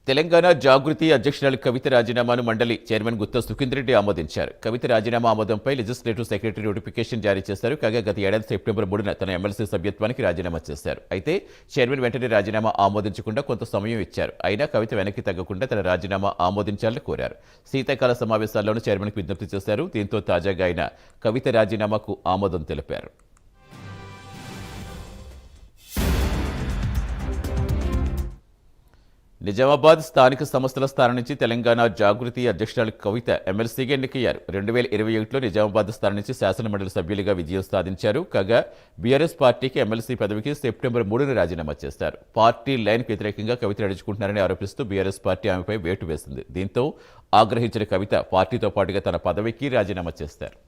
తెలంగాణ జాగృతి అధ్యక్షురాలు కవిత రాజీనామాను మండలి చైర్మన్ గుత్తా సుఖేందర్ రెడ్డి ఆమోదించారు. కవిత రాజీనామా ఆమోదంపై లెజిస్లేటివ్ సెక్రటరీ నోటిఫికేషన్ జారీ చేశారు. కాగా గత ఏడాది సెప్టెంబర్ 3న తన ఎమ్మెల్సీ సభ్యత్వానికి రాజీనామా చేశారు. అయితే చైర్మన్ వెంటనే రాజీనామా ఆమోదించకుండా కొంత సమయం ఇచ్చారు. అయినా కవిత వెనక్కి తగ్గకుండా తన రాజీనామా ఆమోదించాలని కోరారు. శీతాకాల సమావేశాల్లోనూ చైర్మన్కి విజ్ఞప్తి చేశారు. దీంతో తాజాగా ఆయన కవిత రాజీనామాకు ఆమోదం తెలిపారు. నిజామాబాద్ స్థానిక సంస్థల స్థానం నుంచి తెలంగాణ జాగృతి అధ్యక్షురాలు కవిత ఎమ్మెల్సీగా ఎన్నికయ్యారు. 2021లో నిజామాబాద్ స్థానం నుంచి శాసనమండలి సభ్యులుగా విజయం సాధించారు. కాగా బీఆర్ఎస్ పార్టీకి ఎమ్మెల్సీ పదవికి సెప్టెంబర్ 3న రాజీనామా చేశారు. పార్టీ లైన్కు వ్యతిరేకంగా కవిత నడుచుకుంటున్నారని ఆరోపిస్తూ బీఆర్ఎస్ పార్టీ ఆమెపై వేటు వేసింది. దీంతో ఆగ్రహించిన కవిత పార్టీతో పాటుగా తన పదవికి రాజీనామా చేశారు.